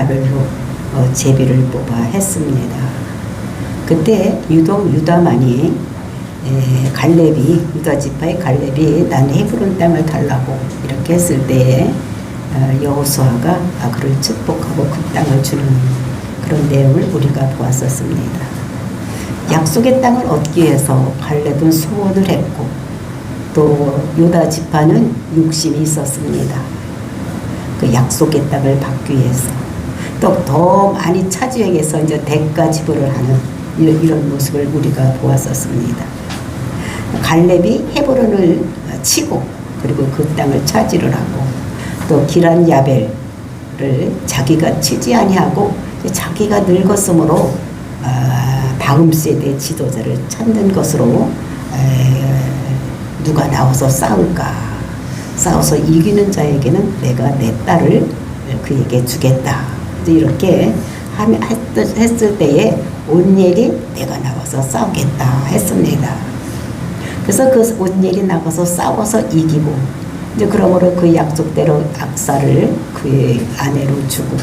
지파별로 제비를 뽑아 했습니다. 그때 유독 유다만이 갈렙이 유다 지파의 갈렙이 난 헤브론 땅을 달라고 이렇게 했을 때에 여호수아가 그를 축복하고 그 땅을 주는 그런 내용을 우리가 보았었습니다. 약속의 땅을 얻기 위해서 갈렙은 소원을 했고 또 유다 지파는 욕심이 있었습니다. 그 약속의 땅을 받기 위해서 또 더 많이 차지하기 위해서 이제 대가 지불을 하는 이런 모습을 우리가 보았었습니다. 갈렙이 헤브론을 치고 그리고 그 땅을 차지를 하고 또 기란 야벨을 자기가 치지 아니하고 자기가 늙었으므로 다음 세대 지도자를 찾는 것으로 누가 나와서 싸울까? 싸워서 이기는 자에게는 내가 내 딸을 그에게 주겠다. 이렇게 했을 때에 온니엘이 내가 나와서 싸우겠다 했습니다. 그래서 그 온니엘이 나가서 싸워서 이기고 이제 그러므로 그 약속대로 악사를 그의 아내로 주고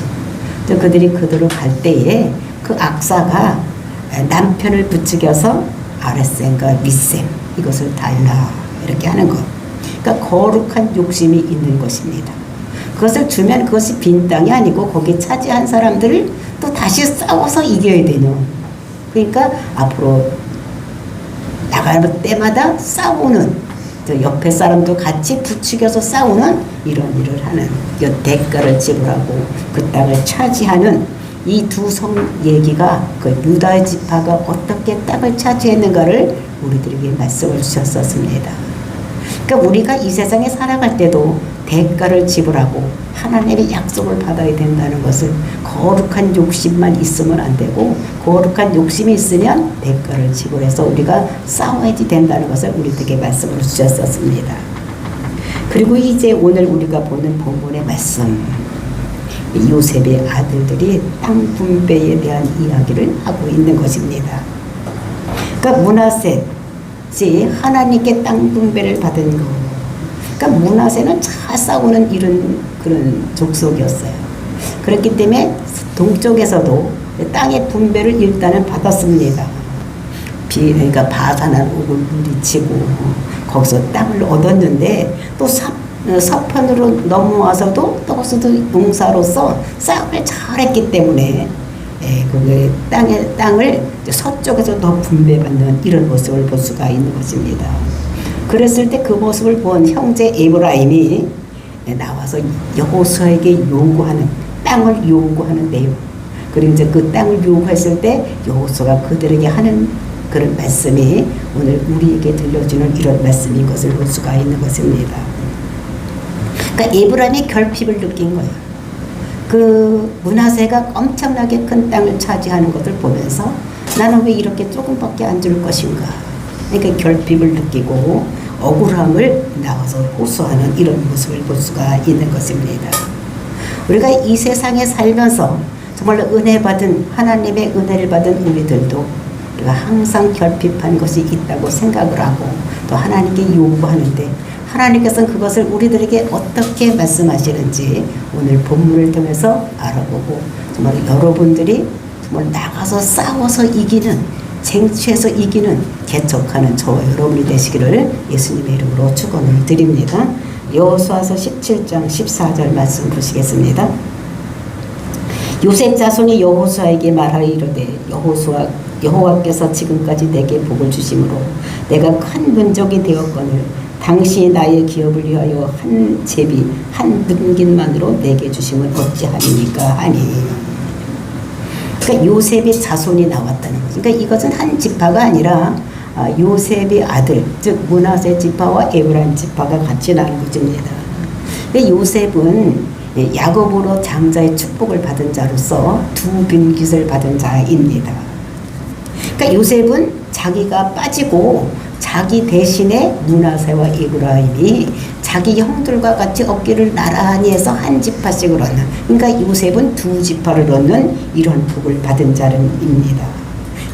이제 그들이 그대로 갈 때에 그 악사가 남편을 부추겨서 아레셈과 미셈 이것을 달라 이렇게 하는 것. 그러니까 거룩한 욕심이 있는 것입니다. 그것을 주면 그것이 빈 땅이 아니고 거기 차지한 사람들을 또 다시 싸워서 이겨야 되는. 그러니까 앞으로 나가는 때마다 싸우는 옆에 사람도 같이 부추겨서 싸우는 이런 일을 하는 대가를 지불하고 그 땅을 차지하는 이 두 성 얘기가 그 유다의 지파가 어떻게 땅을 차지했는가를 우리들에게 말씀을 주셨었습니다. 그러니까 우리가 이 세상에 살아갈 때도 대가를 지불하고 하나님의 약속을 받아야 된다는 것을 거룩한 욕심만 있으면 안 되고 거룩한 욕심이 있으면 대가를 지불해서 우리가 싸워야지 된다는 것을 우리에게 말씀을 주셨었습니다. 그리고 이제 오늘 우리가 보는 본문의 말씀 요셉의 아들들이 땅 분배에 대한 이야기를 하고 있는 것입니다. 그러니까 므낫셋이 하나님께 땅 분배를 받은 거. 그러니까 므낫셋은 잘 싸우는 이런 그런 족속이었어요. 그렇기 때문에 동쪽에서도 땅의 분배를 일단은 받았습니다. 그러니까 바산한 옥을 물리치고 거기서 땅을 얻었는데 또 서편으로 넘어와서도 또 거기서도 농사로서 싸움을 잘했기 때문에 그 땅을 서쪽에서 더 분배받는 이런 모습을 볼 수가 있는 것입니다. 그랬을 때 그 모습을 본 형제 에브라임이 나와서 여호수아에게 요구하는 땅을 요구하는 내용. 그리고 이제 그 땅을 요구했을 때 여호수아가 그들에게 하는 그런 말씀이 오늘 우리에게 들려주는 이런 말씀인 것을 볼 수가 있는 것입니다. 그러니까 에브라임이 결핍을 느낀 거예요. 그 므낫세가 엄청나게 큰 땅을 차지하는 것을 보면서 나는 왜 이렇게 조금밖에 안 줄 것인가. 그러니까 결핍을 느끼고 억울함을 나와서 호소하는 이런 모습을 볼 수가 있는 것입니다. 우리가 이 세상에 살면서 정말로 은혜 받은 하나님의 은혜를 받은 우리들도 우리가 항상 결핍한 것이 있다고 생각을 하고 또 하나님께 요구하는데 하나님께서는 그것을 우리들에게 어떻게 말씀하시는지 오늘 본문을 통해서 알아보고 정말 여러분들이 정말 나가서 싸워서 이기는 쟁취해서 이기는 개척하는 저와 여러분이 되시기를 예수님의 이름으로 축원을 드립니다. 여호수아서 17장 14절 말씀 보시겠습니다. 요셉 자손이 여호수아에게 말하여 이르되 여호와께서 지금까지 내게 복을 주심으로 내가 큰 민족이 되었거늘 당신이 나의 기업을 위하여 한 제비 한 능긴만으로 내게 주심은 어찌하리니까 하니. 그러니까 요셉의 자손이 나왔다는 거죠. 그러니까 이것은 한 지파가 아니라 요셉의 아들, 즉 므낫세 지파와 에브라임 지파가 같이 나는 것입니다. 근데 요셉은 야곱으로 장자의 축복을 받은 자로서 두 빈깃을 받은 자입니다. 그러니까 요셉은 자기가 빠지고 자기 대신에 므낫세와 에브라임이 자기 형들과 같이 어깨를 나란히 해서 한 지파씩을 얻는, 그러니까 요셉은 두 지파를 얻는 이런 복을 받은 자입니다.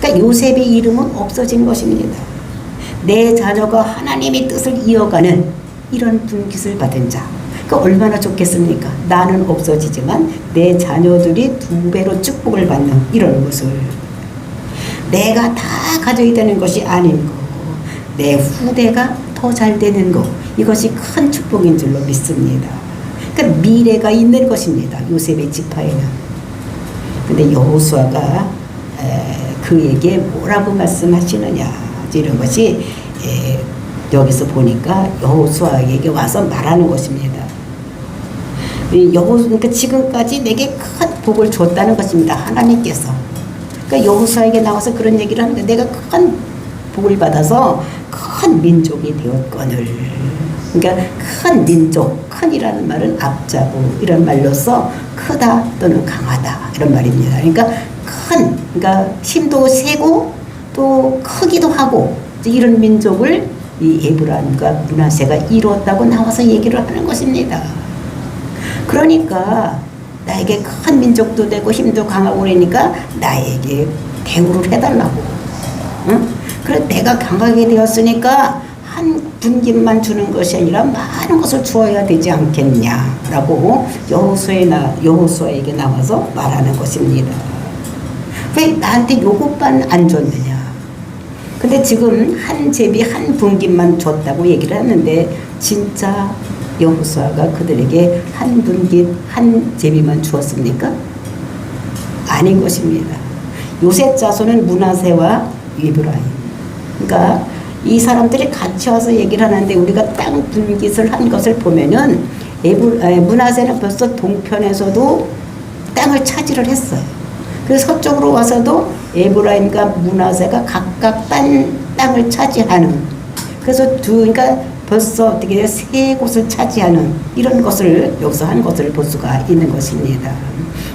그러니까 요셉의 이름은 없어진 것입니다. 내 자녀가 하나님의 뜻을 이어가는 이런 분깃을 받은 자. 그 얼마나 좋겠습니까? 나는 없어지지만 내 자녀들이 2배로 축복을 받는 이런 것을 내가 다 가져야 되는 것이 아닌 거, 내 후대가 더 잘 되는 거, 이것이 큰 축복인 줄로 믿습니다. 그러니까 미래가 있는 것입니다. 요셉의 지파에는. 근데 여호수아가 그에게 뭐라고 말씀하시느냐 이런 것이 여기서 보니까 여호수아에게 와서 말하는 것입니다. 그러니까 지금까지 내게 큰 복을 줬다는 것입니다. 하나님께서. 그러니까 여호수아에게 나와서 그런 얘기를 하는데 내가 큰 복을 받아서 큰 민족이 되었거늘. 그러니까 큰 민족, 큰이라는 말은 앞자고 이런 말로서 크다 또는 강하다 이런 말입니다. 그러니까 그러니까 힘도 세고 또 크기도 하고 이런 민족을 이 에브라임과 므낫세가 이루었다고 나와서 얘기를 하는 것입니다. 그러니까 나에게 큰 민족도 되고 힘도 강하고 그러니까 나에게 대우를 해달라고. 응? 그래 내가 강하게 되었으니까 한 분깃만 주는 것이 아니라 많은 것을 주어야 되지 않겠냐라고 여호수아에게 나와서 말하는 것입니다. 왜 나한테 요것만 안 줬느냐? 근데 지금 한 제비 한 분깃만 줬다고 얘기를 하는데 진짜 여호수아가 그들에게 한 분깃 한 제비만 주었습니까? 아닌 것입니다. 요셉 자손은 므낫세와 에브라임. 그러니까 이 사람들이 같이 와서 얘기를 하는데 우리가 땅 분깃을 한 것을 보면은 므낫세는 벌써 동편에서도 땅을 차지를 했어요. 그래서 서쪽으로 와서도 에브라임과 므낫세가 각각 땅을 차지하는, 그래서 그러니까 벌써 어떻게 세 곳을 차지하는 이런 것을 여기서 한 것을 볼 수가 있는 것입니다.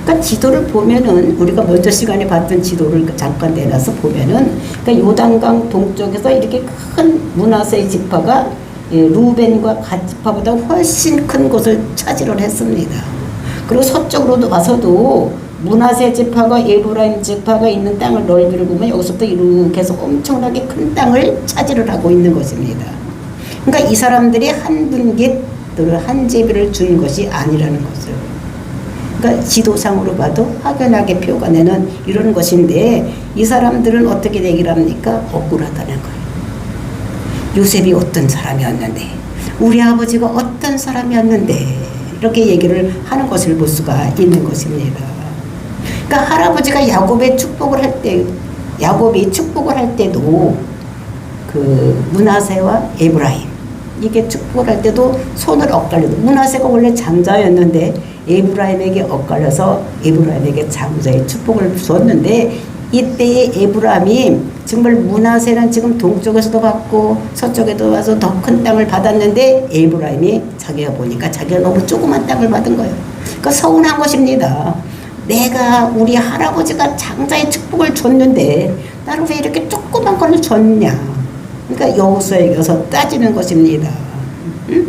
그러니까 지도를 보면은 우리가 먼저 시간에 봤던 지도를 잠깐 내놔서 보면은 그러니까 요단강 동쪽에서 이렇게 큰 므낫세의 지파가 루벤과 갓 지파보다 훨씬 큰 곳을 차지를 했습니다. 그리고 서쪽으로도 와서도 므낫세 지파가 에브라임 지파가 있는 땅을 넓이를 보면 여기서부터 이렇게 해서 엄청나게 큰 땅을 차지를 하고 있는 것입니다. 그러니까 이 사람들이 한 분깃 또는 한 제비를 준 것이 아니라는 것을, 그러니까 지도상으로 봐도 확연하게 표가 내는 이런 것인데 이 사람들은 어떻게 얘기를 합니까? 억울하다는 거예요. 요셉이 어떤 사람이었는데, 우리 아버지가 어떤 사람이었는데 이렇게 얘기를 하는 것을 볼 수가 있는 것입니다. 그러니까 할아버지가 야곱이 축복을 할 때도 그 므낫세와 에브라임 이게 축복을 할 때도 손을 엇갈려도 므낫세가 원래 장자였는데 에브라임에게 엇갈려서 에브라임에게 장자의 축복을 주었는데 이때의 에브라임이 정말 므낫세는 지금 동쪽에서도 받고 서쪽에도 와서 더 큰 땅을 받았는데 에브라임이 자기가 보니까 자기가 너무 조그만 땅을 받은 거예요. 그러니까 서운한 것입니다. 내가 우리 할아버지가 장자의 축복을 줬는데 나를 왜 이렇게 조그만 걸 줬냐. 그러니까 여호수아에게서 따지는 것입니다. 응?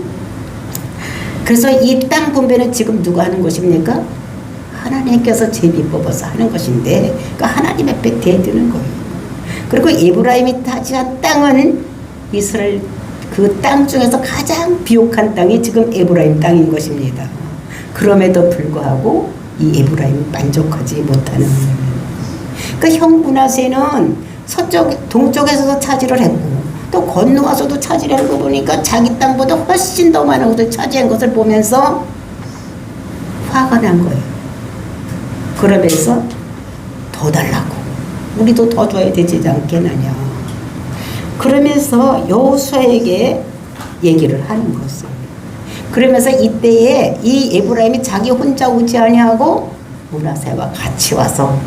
그래서 이 땅 분배는 지금 누가 하는 것입니까? 하나님께서 제비 뽑아서 하는 것인데 그러니까 하나님 앞에 대드는 거예요. 그리고 에브라임이 차지한 땅은 이스라엘 그 땅 중에서 가장 비옥한 땅이 지금 에브라임 땅인 것입니다. 그럼에도 불구하고 이 에브라임은 만족하지 못하는 거예요. 그러니까 형 므낫세는 동쪽에서도 차지를 했고 또 건너와서도 차지를 한 거 보니까 자기 땅보다 훨씬 더 많은 것을 차지한 것을 보면서 화가 난 거예요. 그러면서 더 달라고, 우리도 더 줘야 되지 않겠느냐. 그러면서 여호수아에게 얘기를 하는 것을. 그러면서 이때에 이 에브라임이 자기 혼자 오지 아니하고 므낫세와 같이 와서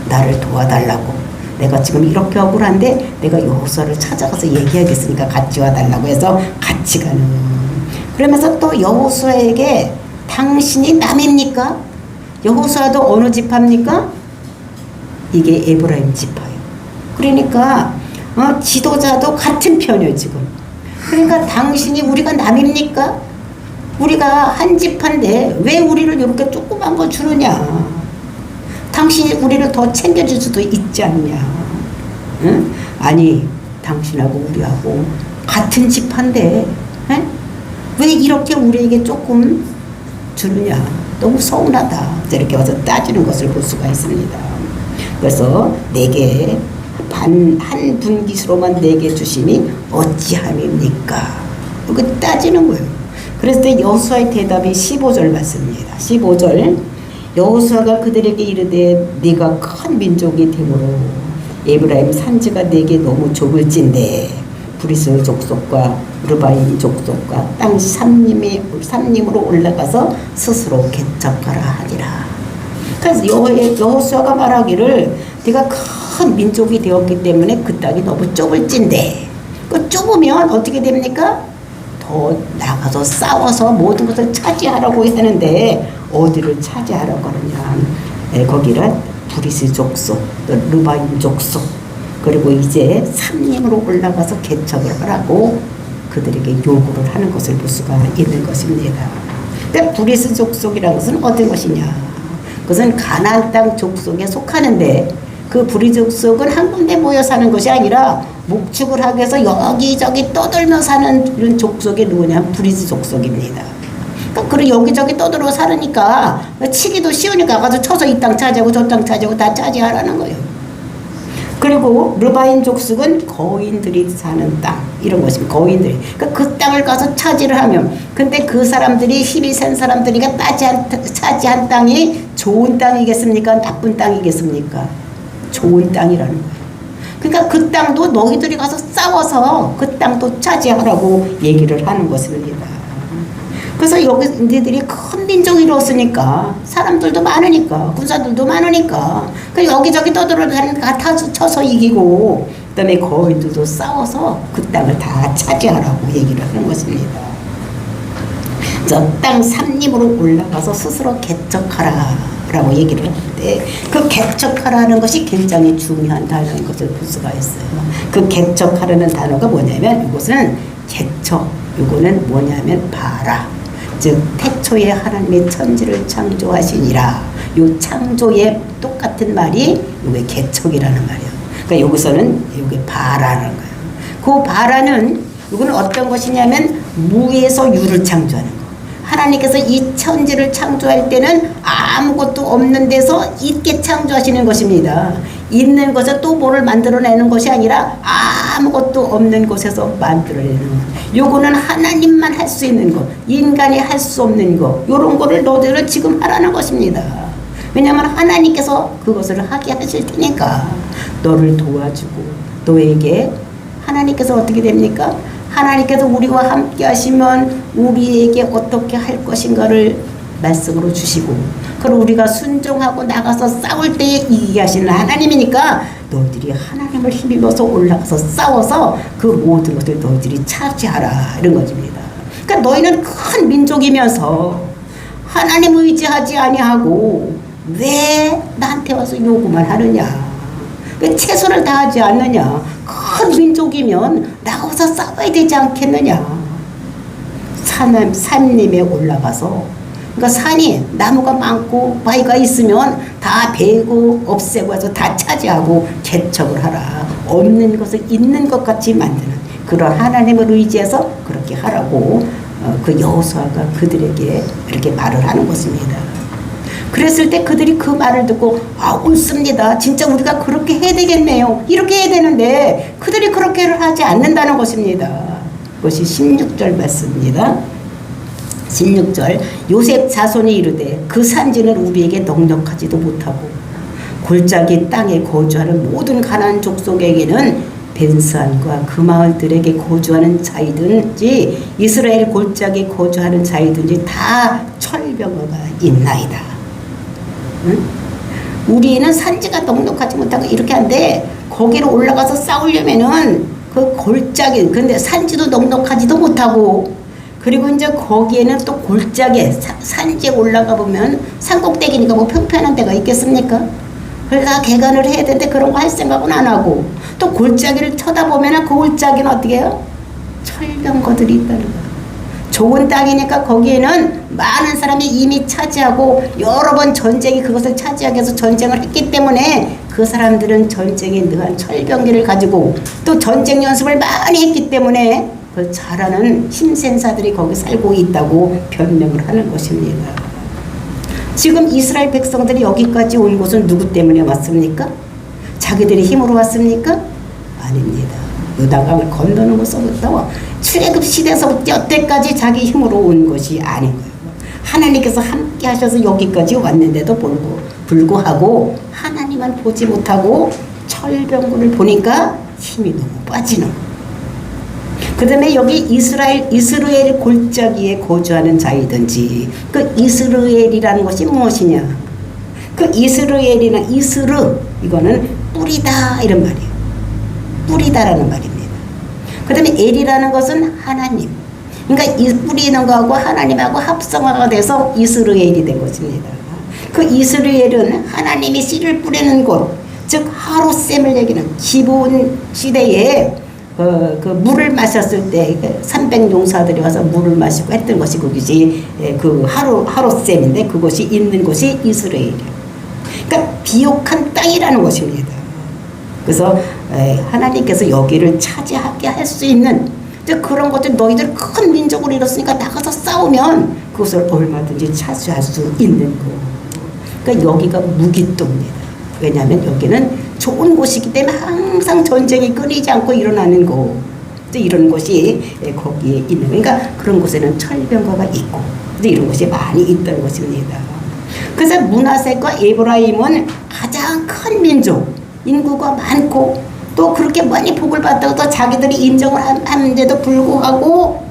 나를 도와달라고, 내가 지금 이렇게 억울한데 내가 여호수아를 찾아가서 얘기하겠으니까 같이 와달라고 해서 같이 가는. 그러면서 또 여호수아에게 당신이 남입니까? 여호수아도 어느 지파입니까? 이게 에브라임 지파예요. 그러니까 지도자도 같은 편이에요 지금. 그러니까 당신이 우리가 남입니까? 우리가 한 지파인데 왜 우리를 이렇게 조그만 거 주느냐. 당신이 우리를 더 챙겨줄 수도 있지 않냐. 응? 아니 당신하고 우리하고 같은 지파인데 왜 이렇게 우리에게 조금 주느냐? 너무 서운하다. 이렇게 와서 따지는 것을 볼 수가 있습니다. 그래서 내게 한 분깃으로만 내게 주시니 어찌함입니까? 이렇게 따지는 거예요. 그랬을 때 여호수아의 대답이 15절 말씀입니다. 15절 여호수아가 그들에게 이르되 네가 큰 민족이 되므로 에브라임 산지가 내게 너무 좁을진데 브리스 족속과 르바인 족속과 땅 삼림으로 올라가서 스스로 개척하라 하니라. 그래서 여호수아가 말하기를 네가 큰 민족이 되었기 때문에 그 땅이 너무 좁을진데 그 좁으면 어떻게 됩니까? 더 나가서 싸워서 모든 것을 차지하라고 하는데 어디를 차지하라고 하느냐? 거기는 브리스 족속, 르바인 족속, 그리고 이제 삼림으로 올라가서 개척을 하라고 그들에게 요구를 하는 것을 볼 수가 있는 것입니다. 근데 브리스 족속이라는 것은 어떤 것이냐? 그것은 가나안 땅 족속에 속하는데 그 브리스 족속은 한 군데 모여 사는 것이 아니라 목축을 하기 위해서 여기저기 떠들며 사는 이런 족속이 누구냐? 브리스 족속입니다. 그리고 여기저기 떠들어 사니까 치기도 쉬우니까 가서 쳐서 이 땅 차지하고 저 땅 차지하고 다 차지하라는 거예요. 그리고 르바인 족속은 거인들이 사는 땅 이런 것입니다. 거인들이 그 땅을 가서 차지를 하면 근데 그 사람들이 힘이 센 사람들이니까 차지한 땅이 좋은 땅이겠습니까? 나쁜 땅이겠습니까? 좋은 땅이라는 거예요. 그러니까 그 땅도 너희들이 가서 싸워서 그 땅도 차지하라고 얘기를 하는 것입니다. 그래서 여기 너희들이 큰 민족이 이뤘으니까 사람들도 많으니까 군사들도 많으니까 그 여기저기 떠들어다니까 다 쳐서 이기고 그다음에 거인들도 싸워서 그 땅을 다 차지하라고 얘기를 하는 것입니다. 저 땅 삼림으로 올라가서 스스로 개척하라 라고 얘기를 하는데 그 개척하라는 것이 굉장히 중요한 단어인 것을 볼 수가 있어요. 그 개척하라는 단어가 뭐냐면 이것은 개척, 이거는 뭐냐면 봐라. 즉 태초에 하나님의 천지를 창조하시니라. 요 창조의 똑같은 말이 요게 개척이라는 말이에요. 그러니까 여기서는 요게 바라는 거예요. 그 바라는 이거는 어떤 것이냐면 무에서 유를 창조하는 거. 하나님께서 이 천지를 창조할 때는 아무것도 없는 데서 있게 창조하시는 것입니다. 있는 것에 또 뭐를 만들어내는 것이 아니라 아무것도 없는 곳에서 만들어내는 것. 요거는 하나님만 할 수 있는 것, 인간이 할 수 없는 것, 요런 거를 너희들은 지금 하라는 것입니다. 왜냐하면 하나님께서 그것을 하게 하실 테니까 너를 도와주고 너에게 하나님께서 어떻게 됩니까? 하나님께서 우리와 함께 하시면 우리에게 어떻게 할 것인가를 말씀으로 주시고 그리고 우리가 순종하고 나가서 싸울 때에 이기게 하시는 하나님이니까 너희들이 하나님을 힘입어서 올라가서 싸워서 그 모든 것을 너희들이 차지하라 이런 것입니다. 그러니까 너희는 큰 민족이면서 하나님 의지하지 아니하고 왜 나한테 와서 요구만 하느냐? 왜 최선을 다하지 않느냐? 큰 민족이면 나가서 싸워야 되지 않겠느냐? 산림에 올라가서 그러니까 산이 나무가 많고 바위가 있으면 다 베고 없애고 해서 다 차지하고 개척을 하라. 없는 것을 있는 것 같이 만드는 그런 하나님을 의지해서 그렇게 하라고 그 여호수아가 그들에게 이렇게 말을 하는 것입니다. 그랬을 때 그들이 그 말을 듣고 옳습니다. 진짜 우리가 그렇게 해야 되겠네요. 이렇게 해야 되는데 그들이 그렇게를 하지 않는다는 것입니다. 그것이 16절 말씀입니다. 16절 요셉 자손이 이르되 그 산지는 우리에게 넉넉하지도 못하고 골짜기 땅에 거주하는 모든 가나안 족속에게는 벤스안과 그 마을들에게 거주하는 자이든지 이스라엘 골짜기에 거주하는 자이든지 다 철병거가 있나이다. 응? 우리는 산지가 넉넉하지 못하고 이렇게 한데 거기로 올라가서 싸우려면은 그 골짜기 근데 산지도 넉넉하지도 못하고 그리고 이제 거기에는 또 골짜기에 산지에 올라가 보면 산꼭대기니까 뭐 평평한 데가 있겠습니까? 그래서 개간을 해야 되는데 그런 거 할 생각은 안 하고 또 골짜기를 쳐다보면 그 골짜기는 어떻게 해요? 철병거들이 있다는 거예요. 좋은 땅이니까 거기에는 많은 사람이 이미 차지하고 여러 번 전쟁이 그것을 차지하기 위해서 전쟁을 했기 때문에 그 사람들은 전쟁에 능한 철병기를 가지고 또 전쟁 연습을 많이 했기 때문에 그 잘하는 힘센 자들이 거기 살고 있다고 변명을 하는 것입니다. 지금 이스라엘 백성들이 여기까지 온 곳은 누구 때문에 왔습니까? 자기들이 힘으로 왔습니까? 아닙니다. 요단강을 건너는 것부터 출애굽 시대에서부터 여태까지 자기 힘으로 온 것이 아닌 거예요. 하나님께서 함께 하셔서 여기까지 왔는데도 불구하고 하나님만 보지 못하고 철병군을 보니까 힘이 너무 빠지는 거예요. 그 다음에 여기 이스라엘 골짜기에 거주하는 자이든지, 그 이스라엘이라는 것이 무엇이냐? 그 이스라엘이나 이스르, 이거는 뿌리다 이런 말이에요. 뿌리다라는 말입니다. 그 다음에 엘이라는 것은 하나님. 그러니까 이 뿌리는 거하고 하나님하고 합성화가 돼서 이스라엘이 된 것입니다. 그 이스라엘은 하나님이 씨를 뿌리는 곳, 즉 하롯셈을 얘기는 기브온 시대에 그 물을 마셨을 때 300용사들이 와서 물을 마시고 했던 것이 그것이 그 하롯셈인데, 그것이 있는 곳이 이스라엘이에요. 그러니까 비옥한 땅이라는 것입니다. 그래서 하나님께서 여기를 차지하게 할 수 있는 그런 것들, 너희들 큰 민족을 이뤘으니까 나가서 싸우면 그것을 얼마든지 차지할 수 있는 거. 그러니까 여기가 무기또입니다. 왜냐하면 여기는 좋은 곳이기 때문에 항상 전쟁이 끊이지 않고 일어나는 거, 이런 곳이 거기에 있는, 그러니까 그런 곳에는 철병거가 있고 이런 것이 많이 있던 것입니다. 그래서 므낫세과 에브라임은 가장 큰 민족, 인구가 많고 또 그렇게 많이 복을 받다가 자기들이 인정을 하는데도 불구하고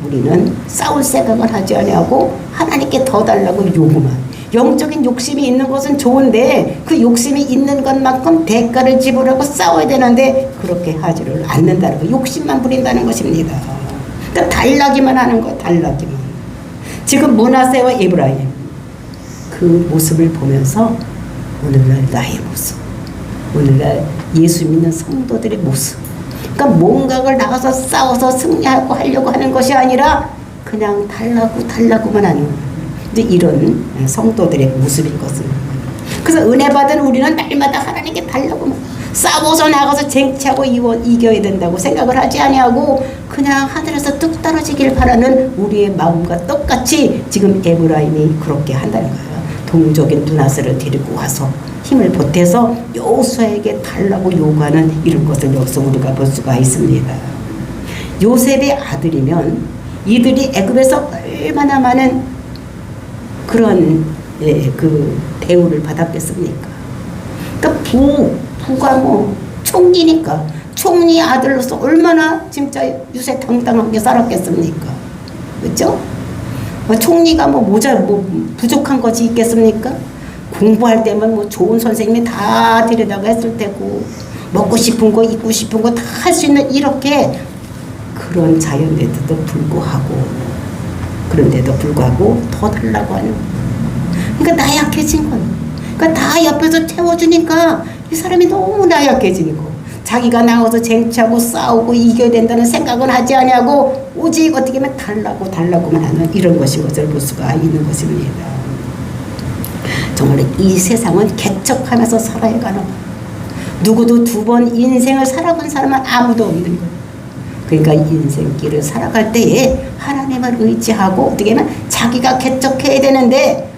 우리는 싸울 생각을 하지 아니하고 하나님께 더 달라고 요구만. 영적인 욕심이 있는 것은 좋은데 그 욕심이 있는 것만큼 대가를 지불하고 싸워야 되는데 그렇게 하지를 않는다는 거, 욕심만 부린다는 것입니다. 그러니까 달라기만 하는 거예요. 달라기만. 지금 므낫세와 에브라임 그 모습을 보면서 오늘날 나의 모습, 오늘날 예수 믿는 성도들의 모습, 그러니까 뭔가를 나가서 싸워서 승리하고 하려고 하는 것이 아니라 그냥 달라고만 하는 이제 이런 성도들의 모습인 것입니다. 그래서 은혜 받은 우리는 날마다 하나님께 달라고만 싸워서 나가서 쟁취하고 이겨야 된다고 생각을 하지 아니하고 그냥 하늘에서 뚝 떨어지길 바라는 우리의 마음과 똑같이 지금 에브라임이 그렇게 한다는 거예요. 동족인 므낫세를 데리고 와서 힘을 보태서 여호수아에게 달라고 요구하는 이런 것을 여기서 우리가 볼 수가 있습니다. 요셉의 아들이면 이들이 애굽에서 얼마나 많은 그런 그 대우를 받았겠습니까? 그러니까 부가 뭐 총리니까 총리 아들로서 얼마나 진짜 유세당당하게 살았겠습니까? 그렇죠? 총리가 뭐 부족한 것이 있겠습니까? 공부할 때면 뭐 좋은 선생님이 다 데려다가 했을 테고 먹고 싶은 거 입고 싶은 거 다 할 수 있는 이렇게 그런 자연인데도 불구하고 더 달라고 하는 거예요. 그러니까 나약해진 거예요. 그러니까 다 옆에서 채워주니까 이 사람이 너무 나약해지는 거. 자기가 나와서 쟁취하고 싸우고 이겨야 된다는 생각은 하지 않냐고 오직 어떻게 하면 달라고만 하는 이런 것인 것을 볼 수가 있는 것입니다. 정말 이 세상은 개척하면서 살아야 가는 거예요. 누구도 두 번 인생을 살아본 사람은 아무도 없는 거예요. 그러니까 인생길을 살아갈 때에 하나님을 의지하고 어떻게 하면 자기가 개척해야 되는데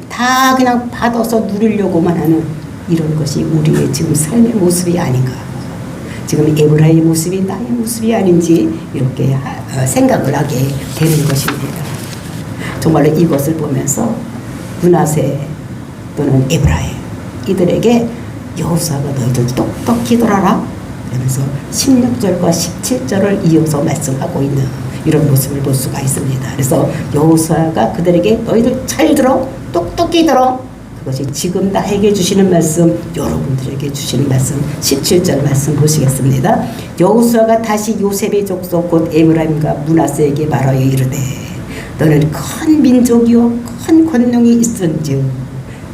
다 그냥 받아서 누리려고만 하는 이런 것이 우리의 지금 삶의 모습이 아닌가. 지금 에브라임의 모습이 나의 모습이 아닌지 이렇게 생각을 하게 되는 것입니다. 정말로 이것을 보면서 므낫세 또는 에브라임 이들에게 여호수아가 너희들 똑똑히 돌아라 그러면서 16절과 17절을 이어서 말씀하고 있는 이런 모습을 볼 수가 있습니다. 그래서 여호수아가 그들에게 너희들 잘 들어, 똑똑히 들어. 그것이 지금 나에게 주시는 말씀, 여러분들에게 주시는 말씀, 17절 말씀 보시겠습니다. 여호수아가 다시 요셉의 족속 곧 에브라임과 므낫세에게 말하여 이르되 너는 큰 민족이요 큰 권능이 있은즉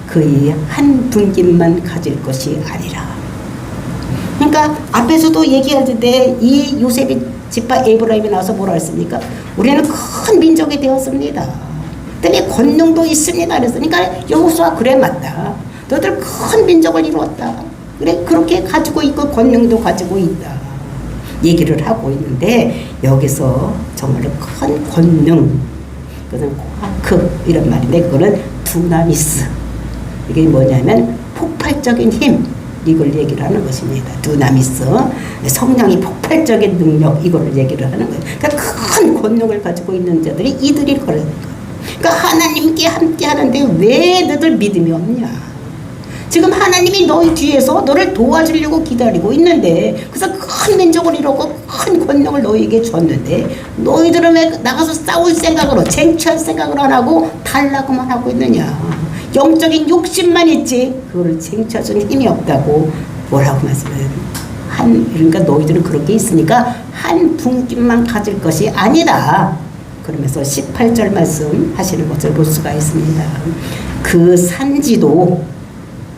그의 한 분깃만 가질 것이 아니라. 그러니까 앞에서도 얘기하는데 이 요셉이 지파 에브라임이 나와서 뭐라 했습니까? 우리는 큰 민족이 되었습니다. 때문에 권능도 있습니다. 그러니까 여호수아 그래 맞다. 너희들 큰 민족을 이루었다. 그래 그렇게 가지고 있고 권능도 가지고 있다. 얘기를 하고 있는데 여기서 정말로 큰 권능, 그것은 코아크 이런 말인데 그거는 두나미스. 이게 뭐냐면 폭발적인 힘, 이걸 얘기를 하는 것입니다. 두나미스, 성령이 폭발적인 능력, 이걸 얘기를 하는 거예요. 그러니까 큰 권능을 가지고 있는 자들이 이들이 그러는 거예요. 그러니까 하나님께 함께 하는데 왜 너들 믿음이 없냐? 지금 하나님이 너희 뒤에서 너를 도와주려고 기다리고 있는데, 그래서 큰 민족을 이루고 큰 권력을 너희에게 줬는데 너희들은 왜 나가서 싸울 생각으로, 쟁취할 생각을 안 하고 달라고만 하고 있느냐? 영적인 욕심만 있지 그거를 쟁취할 수 있는 힘이 없다고 뭐라고 말씀해요? 그러니까 너희들은 그런 게 있으니까 한 분깃만 가질 것이 아니다. 그러면서 18절 말씀 하시는 것을 볼 수가 있습니다. 그 산지도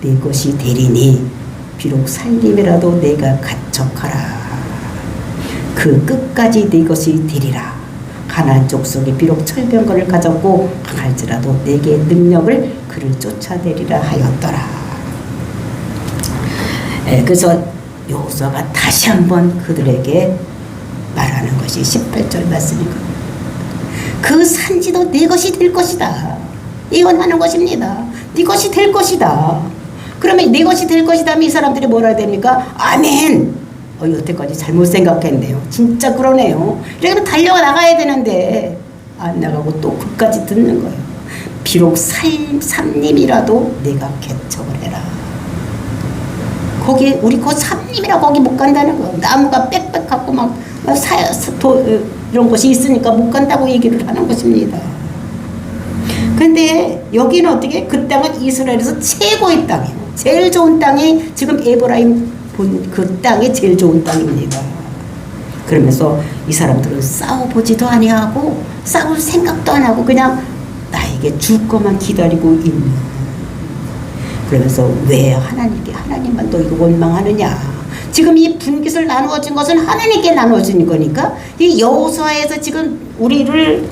내 것이 되리니 비록 살림이라도 내가 가척하라. 그 끝까지 내 것이 되리라. 가나안 족속이 비록 철병거를 가졌고 강할지라도 내게 능력을 그를 쫓아내리라 하였더라. 그래서 여호수아가 다시 한번 그들에게 말하는 것이 18절 말씀이거든요. 그 산지도 내 것이 될 것이다. 예언하는 것입니다. 네 것이 될 것이다. 그러면 네 것이 될 것이다 하면 이 사람들이 뭐라 해야 됩니까? 아멘. 여태까지 잘못 생각했네요. 진짜 그러네요. 이러면 달려가 나가야 되는데 안 나가고 또 끝까지 듣는 거예요. 비록 삼림이라도 내가 개척을 해라. 거기 우리 그 삼림이라 거기 못 간다는 거예요. 나무가 빽빽하고 막 이런 곳이 있으니까 못 간다고 얘기를 하는 것입니다. 근데 여기는 어떻게? 그 땅은 이스라엘에서 최고의 땅이에요. 제일 좋은 땅이 지금 에브라임 본 그 땅이 제일 좋은 땅입니다. 그러면서 이 사람들은 싸워보지도 아니하고 싸울 생각도 안 하고 그냥 나에게 줄 것만 기다리고 있는. 그러면서 왜 하나님만 또 이거 원망하느냐? 지금 이 분깃을 나누어진 것은 하나님께 나누어진 거니까 이 여호수아에서 지금 우리를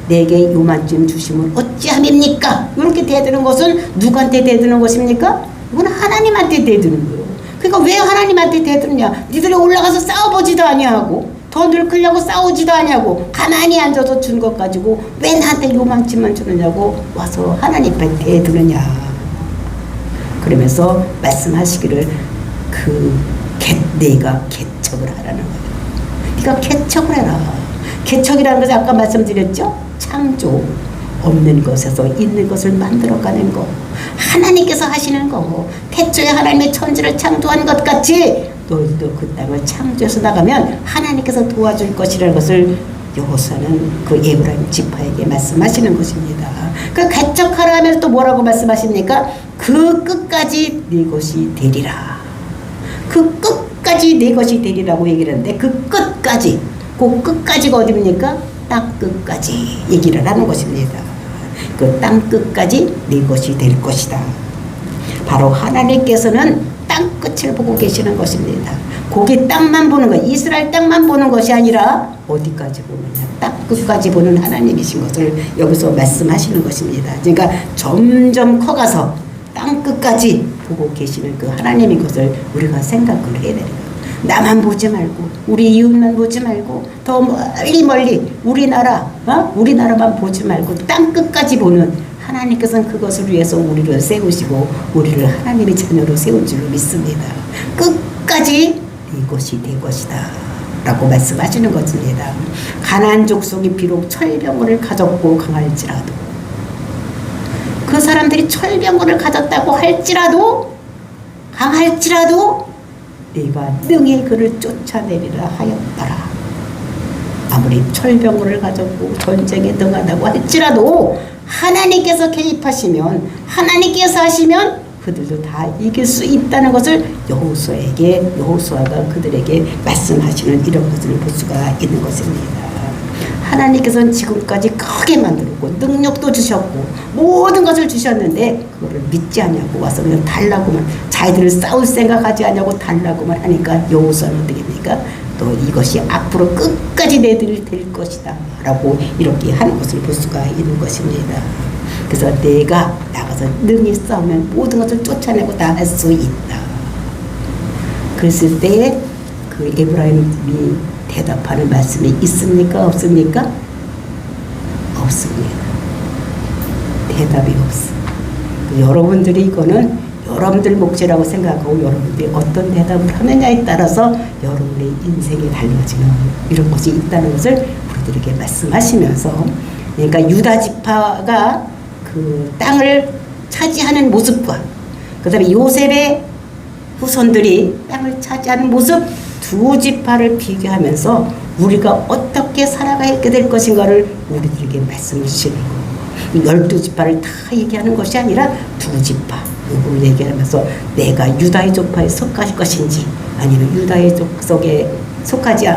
내게 요만큼 주심을 어찌함입니까? 이렇게 대드는 것은 누구한테 대드는 것입니까? 이건 하나님한테 대드는 거예요. 그러니까 왜 하나님한테 대드느냐? 니들이 올라가서 싸워보지도 아니하고 더 늙으려고 싸우지도 아니하고 가만히 앉아서 준 것 가지고 왜 나한테 요만큼만 주느냐고 와서 하나님한테 대드느냐? 그러면서 말씀하시기를 내가 개척을 하라는 거예요. 네가 개척을 해라. 개척이라는 것을 아까 말씀드렸죠? 창조. 없는 것에서 있는 것을 만들어가는 거. 하나님께서 하시는 거. 태초에 하나님의 천지를 창조한 것 같이 너희도 그 땅을 창조해서 나가면 하나님께서 도와줄 것이라는 것을 여호수아는 그 에브라임 지파에게 말씀하시는 것입니다. 그 개척하라 하면 또 뭐라고 말씀하십니까? 그 끝까지 네 것이 되리라. 그 끝까지 내 것이 되리라고 얘기를 하는데 그 끝까지가 어디입니까? 땅 끝까지 얘기를 하는 것입니다. 그 땅 끝까지 내 것이 될 것이다. 바로 하나님께서는 땅 끝을 보고 계시는 것입니다. 거기 땅만 보는 것, 이스라엘 땅만 보는 것이 아니라 어디까지 보느냐, 땅 끝까지 보는 하나님이신 것을 여기서 말씀하시는 것입니다. 그러니까 점점 커가서 땅 끝까지 보고 계시는 그 하나님인 것을 우리가 생각을 해야 되는 거예요. 나만 보지 말고 우리 이웃만 보지 말고 더 멀리 우리나라만 보지 말고 땅 끝까지 보는 하나님께서는 그것을 위해서 우리를 세우시고 우리를 하나님의 자녀로 세운 줄로 믿습니다. 끝까지 이것이 될 것이다 라고 말씀하시는 것입니다. 가나안 족속이 비록 철병거를 가졌고 강할지라도, 그 사람들이 철병거를 가졌다고 할지라도 강할지라도 내가 능히 그를 쫓아내리라 하였더라. 아무리 철병거를 가졌고 전쟁에 등하다고 할지라도 하나님께서 개입하시면, 하나님께서 하시면 그들도 다 이길 수 있다는 것을 여호수아가 그들에게 말씀하시는 이런 것을 볼 수가 있는 것입니다. 하나님께서는 지금까지 크게 만들었고 능력도 주셨고 모든 것을 주셨는데 그거를 믿지 않냐고 와서 그냥 달라고만, 자기들을 싸울 생각하지 않냐고 달라고만 하니까 여호수아는 어떻게 됩니까? 또 이것이 앞으로 끝까지 내들 될 것이다 라고 이렇게 하는 것을 볼 수가 있는 것입니다. 그래서 내가 나가서 능히 싸우면 모든 것을 쫓아내고 다 할 수 있다. 그랬을 때에 그 에브라임이 대답하는 말씀이 있습니까? 없습니까? 없습니다. 대답이 없어. 여러분들이 이거는 여러분들 몫이라고 생각하고 여러분들이 어떤 대답을 하느냐에 따라서 여러분의 인생이 달라지는 이런 것이 있다는 것을 우리들에게 말씀하시면서, 그러니까 유다 지파가 그 땅을 차지하는 모습과 그 다음에 요셉의 후손들이 땅을 차지하는 모습 두 지파를 비교하면서 우리가 어떻게 살아가게 될 것인가를 우리들에게 말씀해 주시는 거예요. 12지파를 다 얘기하는 것이 아니라 두 지파 요걸 얘기하면서 내가 유다의 족파에 속할 것인지 아니면 유다의 족속에 속하지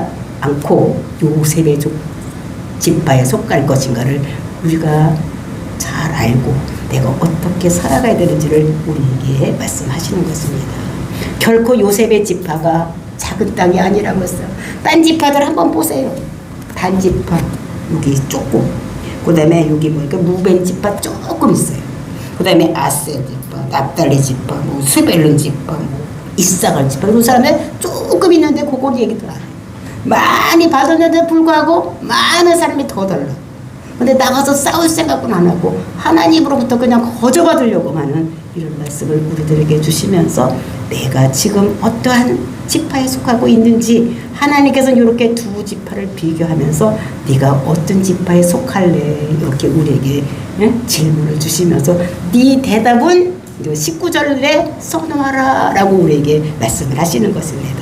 않고 요셉의 지파에 속할 것인가를 우리가 잘 알고 내가 어떻게 살아가야 되는지를 우리에게 말씀하시는 것입니다. 결코 요셉의 지파가 작은 땅이 아니라고 했어요. 딴 지파들 한번 보세요. 단 지파 여기 조금, 그 다음에 여기 보니까 루벤 지파 조금 있어요. 그 다음에 아셀 지파, 납달리 지파, 뭐 스벨론 지파, 뭐 이사갈 지파 이런 사람이 조금 있는데 그걸 얘기도 안 해요. 많이 받았는데 불구하고 많은 사람이 더 달라. 근데 나가서 싸울 생각은 안 하고 하나님으로부터 그냥 거저받으려고 하는 이런 말씀을 우리들에게 주시면서 내가 지금 어떠한 지파에 속하고 있는지 하나님께서는 이렇게 두 지파를 비교하면서 네가 어떤 지파에 속할래 이렇게 우리에게 질문을 주시면서 네 대답은 19절에 써놓아라 라고 우리에게 말씀을 하시는 것입니다.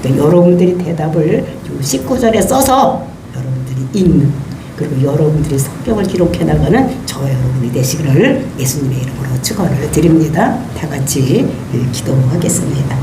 그러니까 여러분들이 대답을 19절에 써서 여러분들이 읽는, 그리고 여러분들이 성경을 기록해 나가는 저와 여러분이 되시기를 예수님의 이름으로 축원을 드립니다. 다 같이 기도하겠습니다.